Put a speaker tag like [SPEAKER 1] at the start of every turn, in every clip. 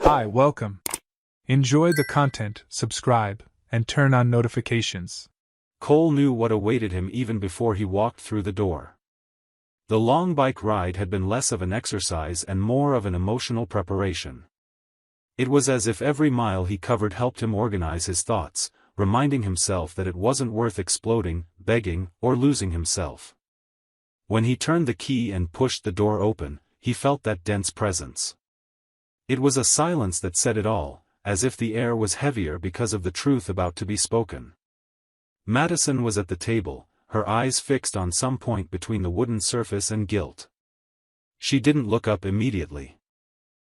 [SPEAKER 1] Hi, welcome. Enjoy the content, subscribe, and turn on notifications.
[SPEAKER 2] Cole knew what awaited him even before he walked through the door. The long bike ride had been less of an exercise and more of an emotional preparation. It was as if every mile he covered helped him organize his thoughts, reminding himself that it wasn't worth exploding, begging, or losing himself. When he turned the key and pushed the door open, he felt that dense presence. It was a silence that said it all, as if the air was heavier because of the truth about to be spoken. Madison was at the table, her eyes fixed on some point between the wooden surface and gilt. She didn't look up immediately.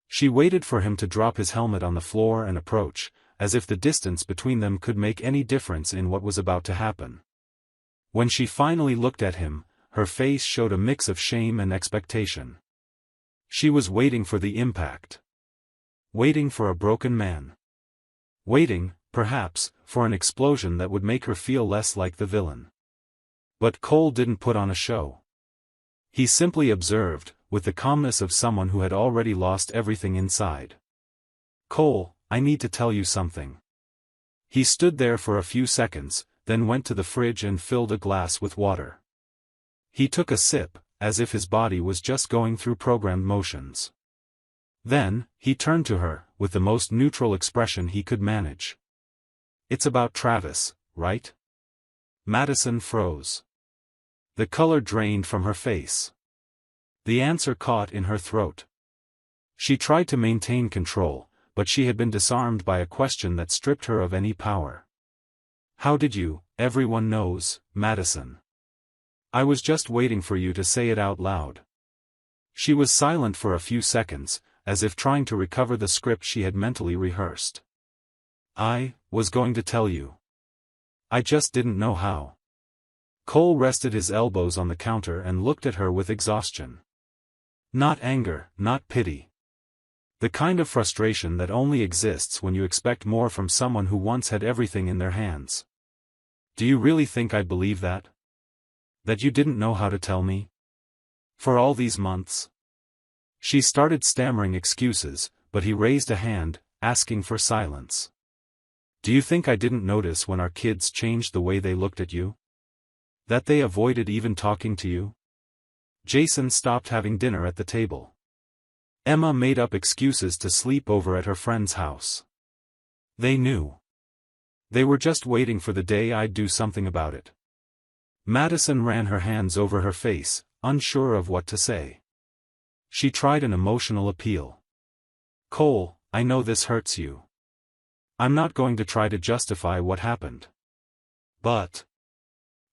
[SPEAKER 2] She waited for him to drop his helmet on the floor and approach, as if the distance between them could make any difference in what was about to happen. When she finally looked at him, her face showed a mix of shame and expectation. She was waiting for the impact. Waiting for a broken man. Waiting, perhaps, for an explosion that would make her feel less like the villain. But Cole didn't put on a show. He simply observed, with the calmness of someone who had already lost everything inside. "Cole, I need to tell you something." He stood there for a few seconds, then went to the fridge and filled a glass with water. He took a sip, as if his body was just going through programmed motions. Then, he turned to her, with the most neutral expression he could manage. "It's about Travis, right?" Madison froze. The color drained from her face. The answer caught in her throat. She tried to maintain control, but she had been disarmed by a question that stripped her of any power. "How did you? Everyone knows, Madison. I was just waiting for you to say it out loud." She was silent for a few seconds, as if trying to recover the script she had mentally rehearsed. "I was going to tell you. I just didn't know how." Cole rested his elbows on the counter and looked at her with exhaustion. Not anger, not pity. The kind of frustration that only exists when you expect more from someone who once had everything in their hands. "Do you really think I'd believe that? That you didn't know how to tell me? For all these months?" She started stammering excuses, but he raised a hand, asking for silence. "Do you think I didn't notice when our kids changed the way they looked at you? That they avoided even talking to you? Jason stopped having dinner at the table. Emma made up excuses to sleep over at her friend's house. They knew. They were just waiting for the day I'd do something about it." Madison ran her hands over her face, unsure of what to say. She tried an emotional appeal. "Cole, I know this hurts you. I'm not going to try to justify what happened. But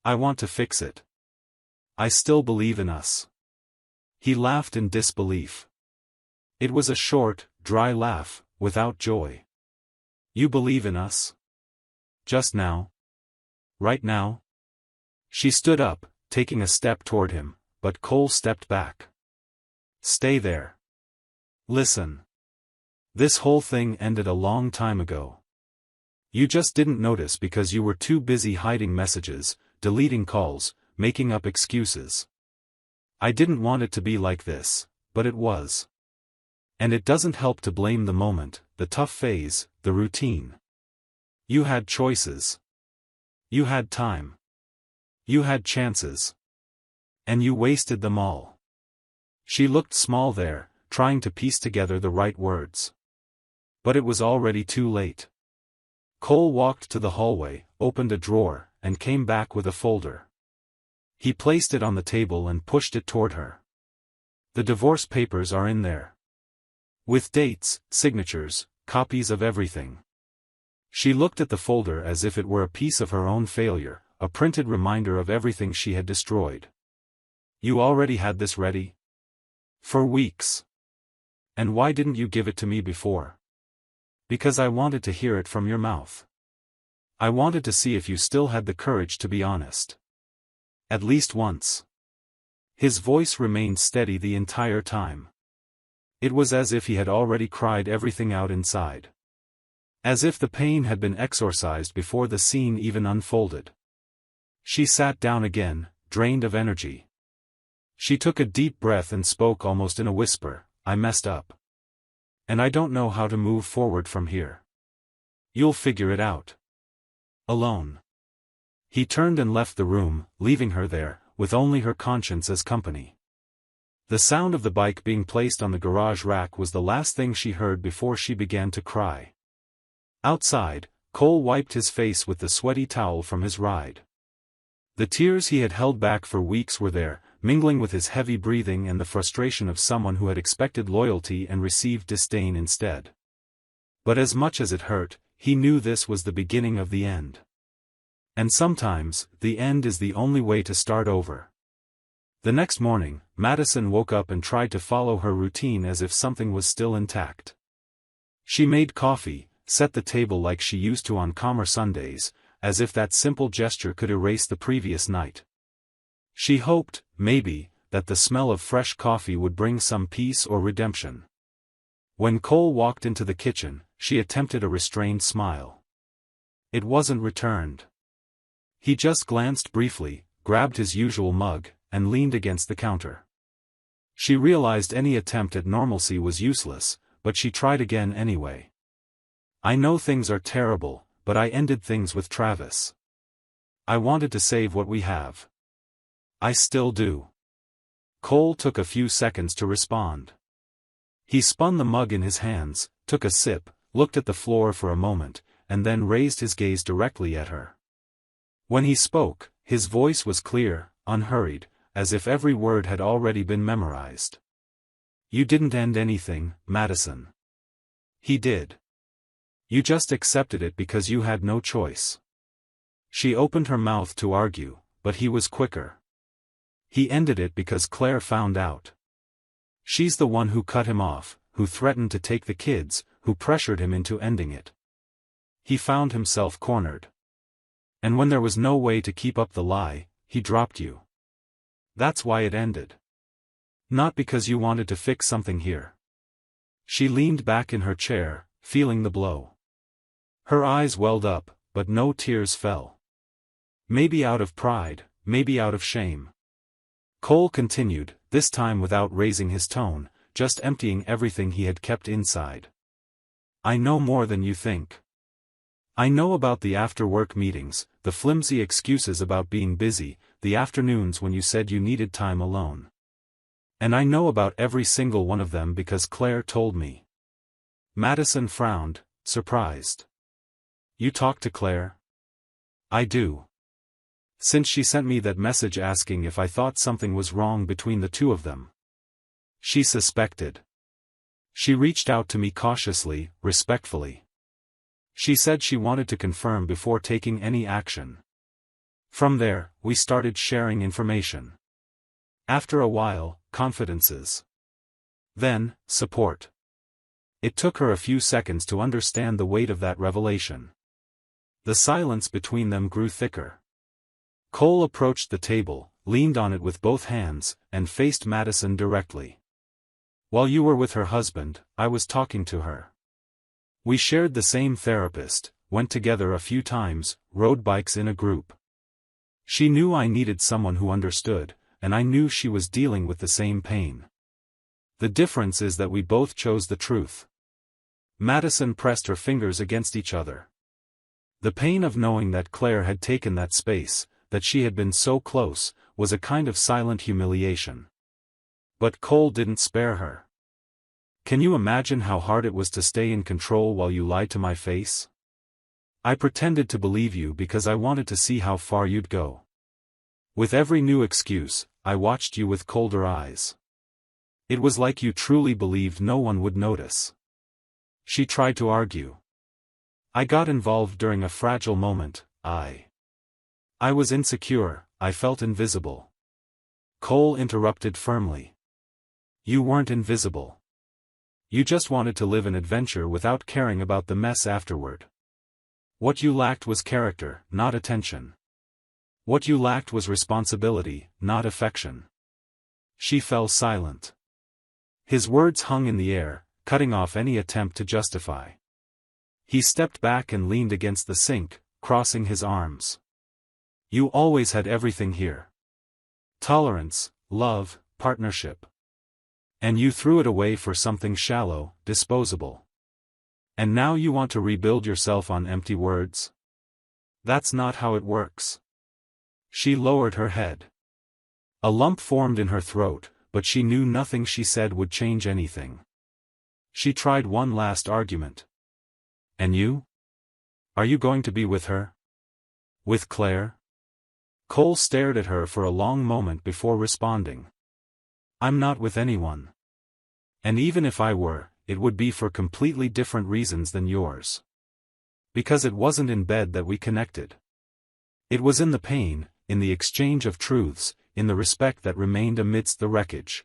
[SPEAKER 2] I want to fix it. I still believe in us." He laughed in disbelief. It was a short, dry laugh, without joy. "You believe in us? Just now? Right now?" She stood up, taking a step toward him, but Cole stepped back. "Stay there. Listen. This whole thing ended a long time ago. You just didn't notice because you were too busy hiding messages, deleting calls, making up excuses. I didn't want it to be like this, but it was. And it doesn't help to blame the moment, the tough phase, the routine. You had choices. You had time. You had chances. And you wasted them all." She looked small there, trying to piece together the right words. But it was already too late. Cole walked to the hallway, opened a drawer, and came back with a folder. He placed it on the table and pushed it toward her. "The divorce papers are in there. With dates, signatures, copies of everything." She looked at the folder as if it were a piece of her own failure, a printed reminder of everything she had destroyed. "You already had this ready? For weeks. And why didn't you give it to me before?" "Because I wanted to hear it from your mouth. I wanted to see if you still had the courage to be honest. At least once." His voice remained steady the entire time. It was as if he had already cried everything out inside. As if the pain had been exorcised before the scene even unfolded. She sat down again, drained of energy. She took a deep breath and spoke almost in a whisper, "I messed up. And I don't know how to move forward from here. You'll figure it out. Alone. He turned and left the room, leaving her there, with only her conscience as company. The sound of the bike being placed on the garage rack was the last thing she heard before she began to cry. Outside, Cole wiped his face with the sweaty towel from his ride. The tears he had held back for weeks were there, mingling with his heavy breathing and the frustration of someone who had expected loyalty and received disdain instead. But as much as it hurt, he knew this was the beginning of the end. And sometimes, the end is the only way to start over. The next morning, Madison woke up and tried to follow her routine as if something was still intact. She made coffee, set the table like she used to on calmer Sundays, as if that simple gesture could erase the previous night. She hoped, maybe, that the smell of fresh coffee would bring some peace or redemption. When Cole walked into the kitchen, she attempted a restrained smile. It wasn't returned. He just glanced briefly, grabbed his usual mug, and leaned against the counter. She realized any attempt at normalcy was useless, but she tried again anyway. I know things are terrible, but I ended things with Travis. I wanted to save what we have. I still do. Cole took a few seconds to respond. He spun the mug in his hands, took a sip, looked at the floor for a moment, and then raised his gaze directly at her. When he spoke, his voice was clear, unhurried, as if every word had already been memorized. You didn't end anything, Madison. He did. You just accepted it because you had no choice. She opened her mouth to argue, but he was quicker. He ended it because Claire found out. She's the one who cut him off, who threatened to take the kids, who pressured him into ending it. He found himself cornered. And when there was no way to keep up the lie, he dropped you. That's why it ended. Not because you wanted to fix something here. She leaned back in her chair, feeling the blow. Her eyes welled up, but no tears fell. Maybe out of pride, maybe out of shame. Cole continued, this time without raising his tone, just emptying everything he had kept inside. I know more than you think. I know about the after-work meetings, the flimsy excuses about being busy, the afternoons when you said you needed time alone. And I know about every single one of them because Claire told me. Madison frowned, surprised. You talked to Claire? I do. Since she sent me that message asking if I thought something was wrong between the two of them. She suspected. She reached out to me cautiously, respectfully. She said she wanted to confirm before taking any action. From there, we started sharing information. After a while, confidences. Then, support. It took her a few seconds to understand the weight of that revelation. The silence between them grew thicker. Cole approached the table, leaned on it with both hands, and faced Madison directly. While you were with her husband, I was talking to her. We shared the same therapist, went together a few times, rode bikes in a group. She knew I needed someone who understood, and I knew she was dealing with the same pain. The difference is that we both chose the truth. Madison pressed her fingers against each other. The pain of knowing that Claire had taken that space, that she had been so close, was a kind of silent humiliation. But Cole didn't spare her. Can you imagine how hard it was to stay in control while you lied to my face? I pretended to believe you because I wanted to see how far you'd go. With every new excuse, I watched you with colder eyes. It was like you truly believed no one would notice. She tried to argue. I got involved during a fragile moment. I was insecure, I felt invisible. Cole interrupted firmly. You weren't invisible. You just wanted to live an adventure without caring about the mess afterward. What you lacked was character, not attention. What you lacked was responsibility, not affection. She fell silent. His words hung in the air, cutting off any attempt to justify. He stepped back and leaned against the sink, crossing his arms. You always had everything here. Tolerance, love, partnership. And you threw it away for something shallow, disposable. And now you want to rebuild yourself on empty words? That's not how it works. She lowered her head. A lump formed in her throat, but she knew nothing she said would change anything. She tried one last argument. And you? Are you going to be with her? With Claire? Cole stared at her for a long moment before responding. I'm not with anyone. And even if I were, it would be for completely different reasons than yours. Because it wasn't in bed that we connected. It was in the pain, in the exchange of truths, in the respect that remained amidst the wreckage.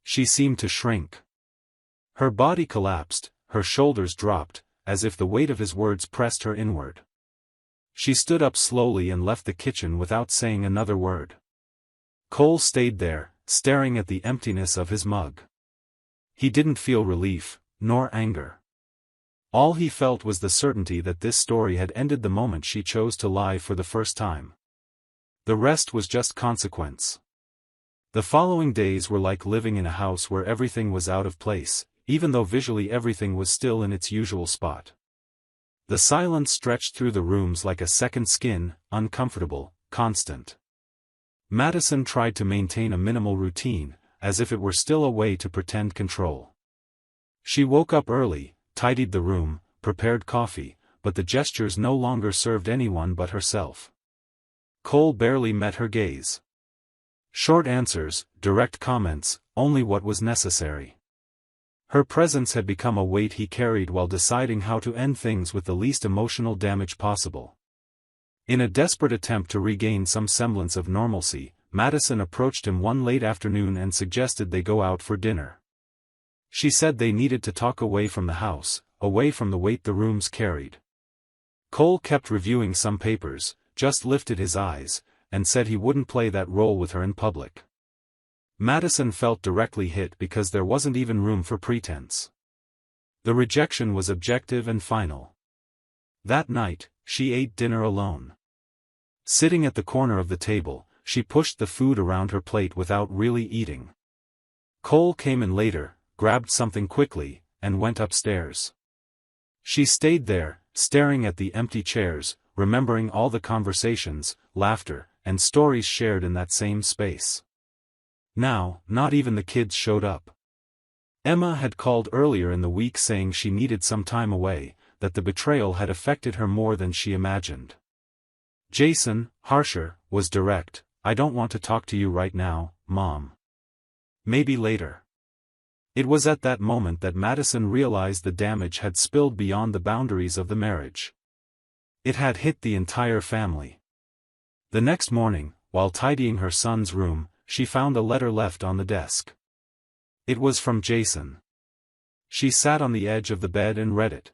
[SPEAKER 2] She seemed to shrink. Her body collapsed, her shoulders dropped, as if the weight of his words pressed her inward. She stood up slowly and left the kitchen without saying another word. Cole stayed there, staring at the emptiness of his mug. He didn't feel relief, nor anger. All he felt was the certainty that this story had ended the moment she chose to lie for the first time. The rest was just consequence. The following days were like living in a house where everything was out of place, even though visually everything was still in its usual spot. The silence stretched through the rooms like a second skin, uncomfortable, constant. Madison tried to maintain a minimal routine, as if it were still a way to pretend control. She woke up early, tidied the room, prepared coffee, but the gestures no longer served anyone but herself. Cole barely met her gaze. Short answers, direct comments, only what was necessary. Her presence had become a weight he carried while deciding how to end things with the least emotional damage possible. In a desperate attempt to regain some semblance of normalcy, Madison approached him one late afternoon and suggested they go out for dinner. She said they needed to talk away from the house, away from the weight the rooms carried. Cole kept reviewing some papers, just lifted his eyes, and said he wouldn't play that role with her in public. Madison felt directly hit because there wasn't even room for pretense. The rejection was objective and final. That night, she ate dinner alone. Sitting at the corner of the table, she pushed the food around her plate without really eating. Cole came in later, grabbed something quickly, and went upstairs. She stayed there, staring at the empty chairs, remembering all the conversations, laughter, and stories shared in that same space. Now, not even the kids showed up. Emma had called earlier in the week saying she needed some time away, that the betrayal had affected her more than she imagined. Jason, harsher, was direct. I don't want to talk to you right now, Mom. Maybe later. It was at that moment that Madison realized the damage had spilled beyond the boundaries of the marriage. It had hit the entire family. The next morning, while tidying her son's room, she found a letter left on the desk. It was from Jason. She sat on the edge of the bed and read it.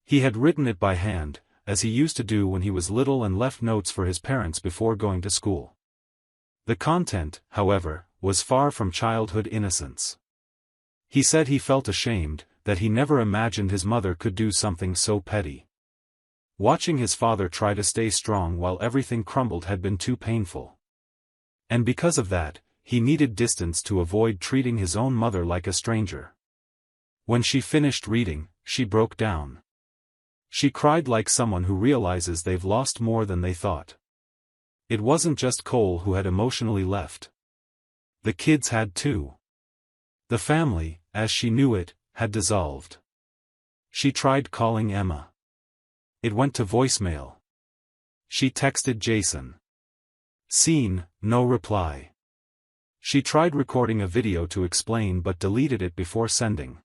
[SPEAKER 2] He had written it by hand, as he used to do when he was little, and left notes for his parents before going to school. The content, however, was far from childhood innocence. He said he felt ashamed, that he never imagined his mother could do something so petty. Watching his father try to stay strong while everything crumbled had been too painful. And because of that, he needed distance to avoid treating his own mother like a stranger. When she finished reading, she broke down. She cried like someone who realizes they've lost more than they thought. It wasn't just Cole who had emotionally left. The kids had too. The family, as she knew it, had dissolved. She tried calling Emma. It went to voicemail. She texted Jason. Seen, no reply. She tried recording a video to explain but deleted it before sending.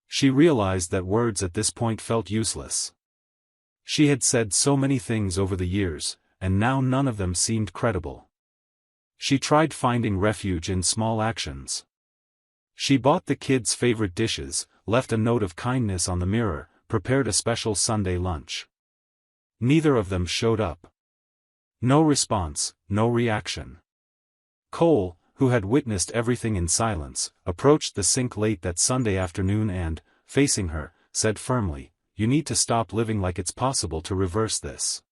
[SPEAKER 2] She realized that words at this point felt useless. She had said so many things over the years, and now none of them seemed credible. She tried finding refuge in small actions. She bought the kids' favorite dishes, left a note of kindness on the mirror, prepared a special Sunday lunch. Neither of them showed up. No response, no reaction. Cole, who had witnessed everything in silence, approached the sink late that Sunday afternoon and, facing her, said firmly, "You need to stop living like it's possible to reverse this.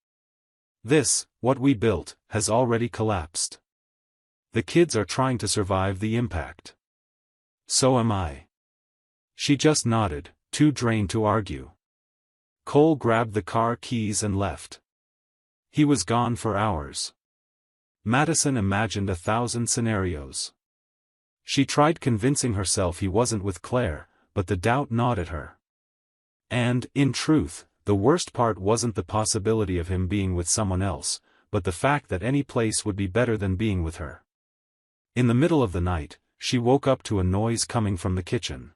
[SPEAKER 2] This, what we built, has already collapsed. The kids are trying to survive the impact. So am I. She just nodded, too drained to argue. Cole grabbed the car keys and left. He was gone for hours. Madison imagined 1,000 scenarios. She tried convincing herself he wasn't with Claire, but the doubt gnawed at her. And, in truth, the worst part wasn't the possibility of him being with someone else, but the fact that any place would be better than being with her. In the middle of the night, she woke up to a noise coming from the kitchen.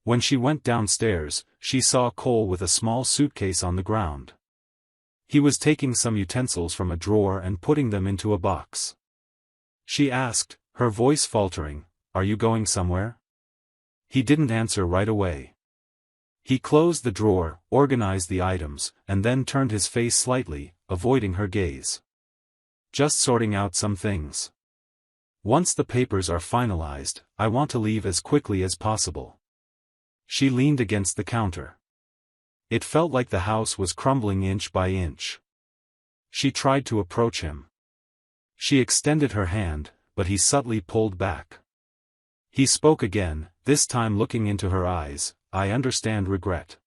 [SPEAKER 2] When she went downstairs, she saw Cole with a small suitcase on the ground. He was taking some utensils from a drawer and putting them into a box. She asked, her voice faltering, "Are you going somewhere?" He didn't answer right away. He closed the drawer, organized the items, and then turned his face slightly, avoiding her gaze. "Just sorting out some things. Once the papers are finalized, I want to leave as quickly as possible." She leaned against the counter. It felt like the house was crumbling inch by inch. She tried to approach him. She extended her hand, but he subtly pulled back. He spoke again, this time looking into her eyes, "I understand regret.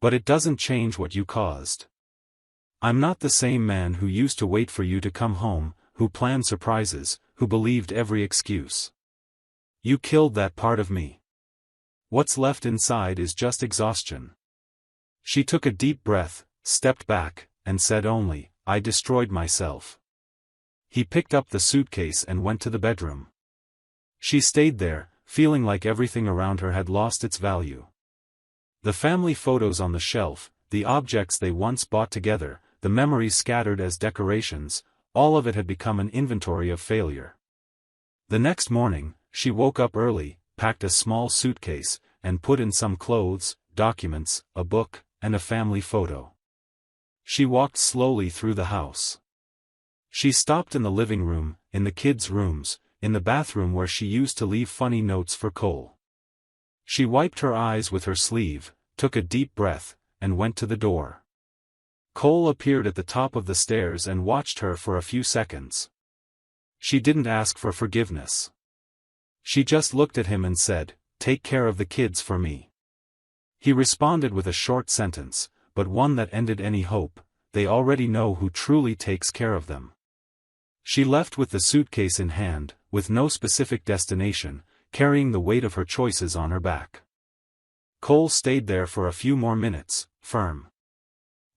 [SPEAKER 2] But it doesn't change what you caused. I'm not the same man who used to wait for you to come home, who planned surprises, who believed every excuse. You killed that part of me. What's left inside is just exhaustion." She took a deep breath, stepped back, and said only, "I destroyed myself." He picked up the suitcase and went to the bedroom. She stayed there, feeling like everything around her had lost its value. The family photos on the shelf, the objects they once bought together, the memories scattered as decorations, all of it had become an inventory of failure. The next morning, she woke up early, packed a small suitcase, and put in some clothes, documents, a book, and a family photo. She walked slowly through the house. She stopped in the living room, in the kids' rooms, in the bathroom where she used to leave funny notes for Cole. She wiped her eyes with her sleeve, took a deep breath, and went to the door. Cole appeared at the top of the stairs and watched her for a few seconds. She didn't ask for forgiveness. She just looked at him and said, "Take care of the kids for me." He responded with a short sentence, but one that ended any hope, "They already know who truly takes care of them." She left with the suitcase in hand, with no specific destination, carrying the weight of her choices on her back. Cole stayed there for a few more minutes, firm.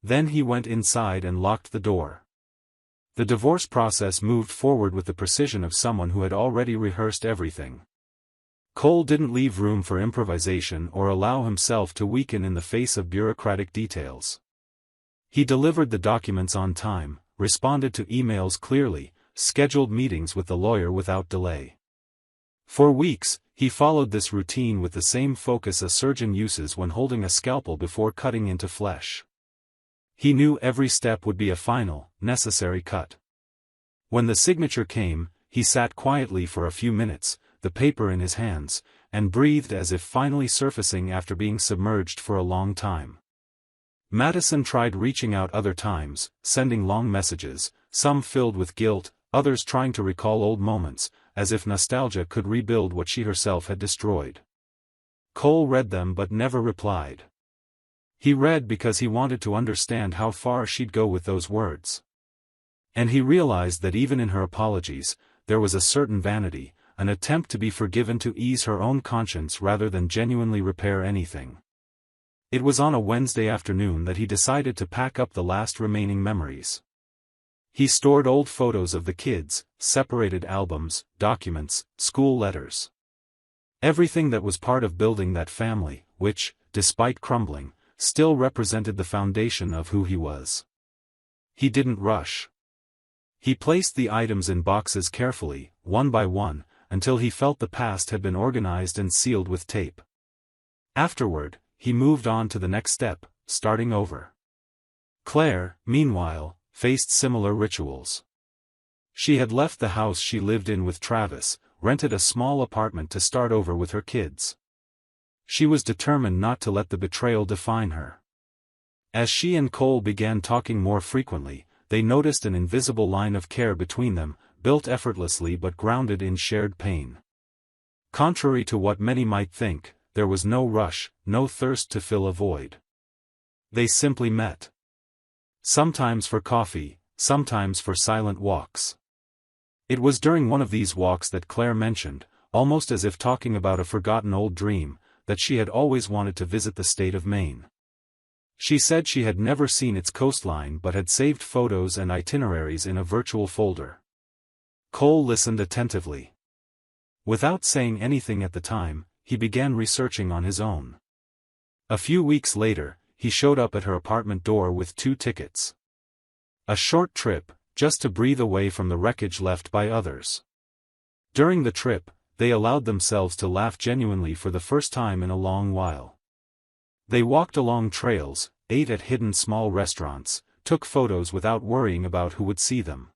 [SPEAKER 2] Then he went inside and locked the door. The divorce process moved forward with the precision of someone who had already rehearsed everything. Cole didn't leave room for improvisation or allow himself to weaken in the face of bureaucratic details. He delivered the documents on time, responded to emails clearly, scheduled meetings with the lawyer without delay. For weeks, he followed this routine with the same focus a surgeon uses when holding a scalpel before cutting into flesh. He knew every step would be a final, necessary cut. When the signature came, he sat quietly for a few minutes, the paper in his hands, and breathed as if finally surfacing after being submerged for a long time. Madison tried reaching out other times, sending long messages, some filled with guilt, others trying to recall old moments, as if nostalgia could rebuild what she herself had destroyed. Cole read them but never replied. He read because he wanted to understand how far she'd go with those words. And he realized that even in her apologies, there was a certain vanity, an attempt to be forgiven to ease her own conscience rather than genuinely repair anything. It was on a Wednesday afternoon that he decided to pack up the last remaining memories. He stored old photos of the kids, separated albums, documents, school letters. Everything that was part of building that family, which, despite crumbling, still represented the foundation of who he was. He didn't rush. He placed the items in boxes carefully, one by one, until he felt the past had been organized and sealed with tape. Afterward, he moved on to the next step, starting over. Claire, meanwhile, faced similar rituals. She had left the house she lived in with Travis, rented a small apartment to start over with her kids. She was determined not to let the betrayal define her. As she and Cole began talking more frequently, they noticed an invisible line of care between them, built effortlessly but grounded in shared pain. Contrary to what many might think, there was no rush, no thirst to fill a void. They simply met. Sometimes for coffee, sometimes for silent walks. It was during one of these walks that Claire mentioned, almost as if talking about a forgotten old dream, that she had always wanted to visit the state of Maine. She said she had never seen its coastline but had saved photos and itineraries in a virtual folder. Cole listened attentively. Without saying anything at the time, he began researching on his own. A few weeks later, he showed up at her apartment door with 2 tickets. A short trip, just to breathe away from the wreckage left by others. During the trip, they allowed themselves to laugh genuinely for the first time in a long while. They walked along trails, ate at hidden small restaurants, took photos without worrying about who would see them.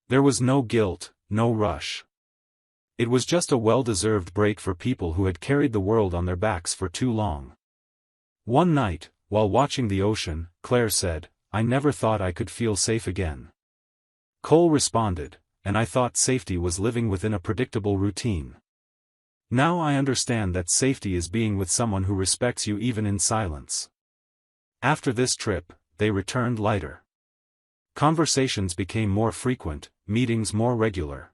[SPEAKER 2] There was no guilt, no rush. It was just a well-deserved break for people who had carried the world on their backs for too long. One night, while watching the ocean, Claire said, "I never thought I could feel safe again." Cole responded, "And I thought safety was living within a predictable routine. Now I understand that safety is being with someone who respects you even in silence." After this trip, they returned lighter. Conversations became more frequent, meetings more regular.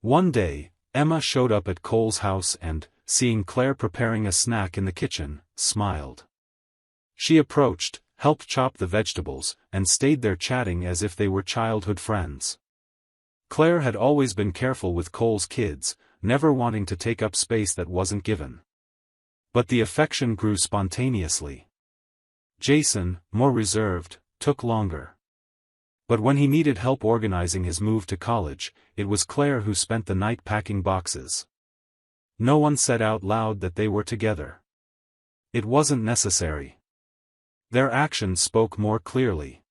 [SPEAKER 2] One day, Emma showed up at Cole's house and, seeing Claire preparing a snack in the kitchen, smiled. She approached, helped chop the vegetables, and stayed there chatting as if they were childhood friends. Claire had always been careful with Cole's kids, never wanting to take up space that wasn't given. But the affection grew spontaneously. Jason, more reserved, took longer. But when he needed help organizing his move to college, it was Claire who spent the night packing boxes. No one said out loud that they were together. It wasn't necessary. Their actions spoke more clearly.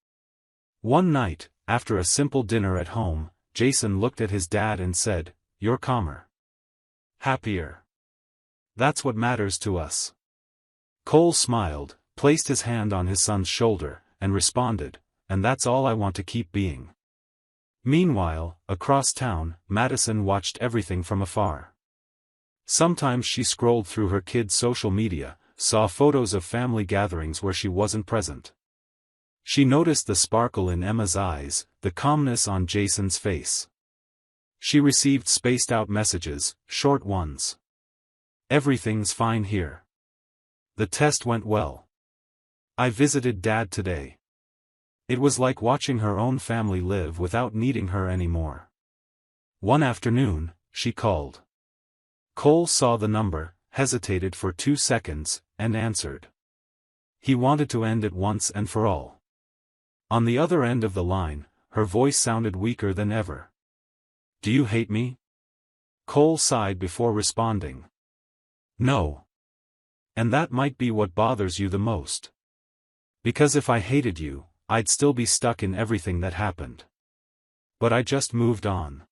[SPEAKER 2] One night, after a simple dinner at home, Jason looked at his dad and said, "You're calmer. Happier. That's what matters to us." Cole smiled, placed his hand on his son's shoulder, and responded, "And that's all I want to keep being." Meanwhile, across town, Madison watched everything from afar. Sometimes she scrolled through her kids' social media, saw photos of family gatherings where she wasn't present. She noticed the sparkle in Emma's eyes, the calmness on Jason's face. She received spaced-out messages, short ones. "Everything's fine here. The test went well. I visited Dad today." It was like watching her own family live without needing her anymore. One afternoon, she called. Cole saw the number, hesitated for 2 seconds, and answered. He wanted to end it once and for all. On the other end of the line, her voice sounded weaker than ever. "Do you hate me?" Cole sighed before responding. "No. And that might be what bothers you the most. Because if I hated you, I'd still be stuck in everything that happened. But I just moved on.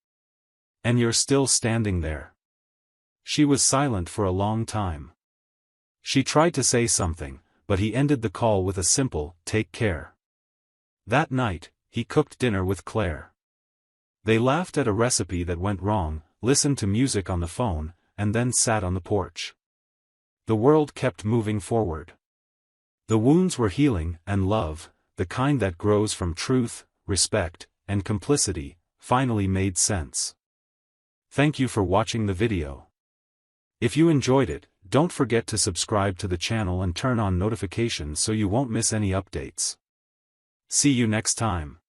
[SPEAKER 2] And you're still standing there." She was silent for a long time. She tried to say something, but he ended the call with a simple, "Take care." That night, he cooked dinner with Claire. They laughed at a recipe that went wrong, listened to music on the phone, and then sat on the porch. The world kept moving forward. The wounds were healing, and love, the kind that grows from truth, respect, and complicity, finally made sense. Thank you for watching the video. If you enjoyed it, don't forget to subscribe to the channel and turn on notifications so you won't miss any updates. See you next time.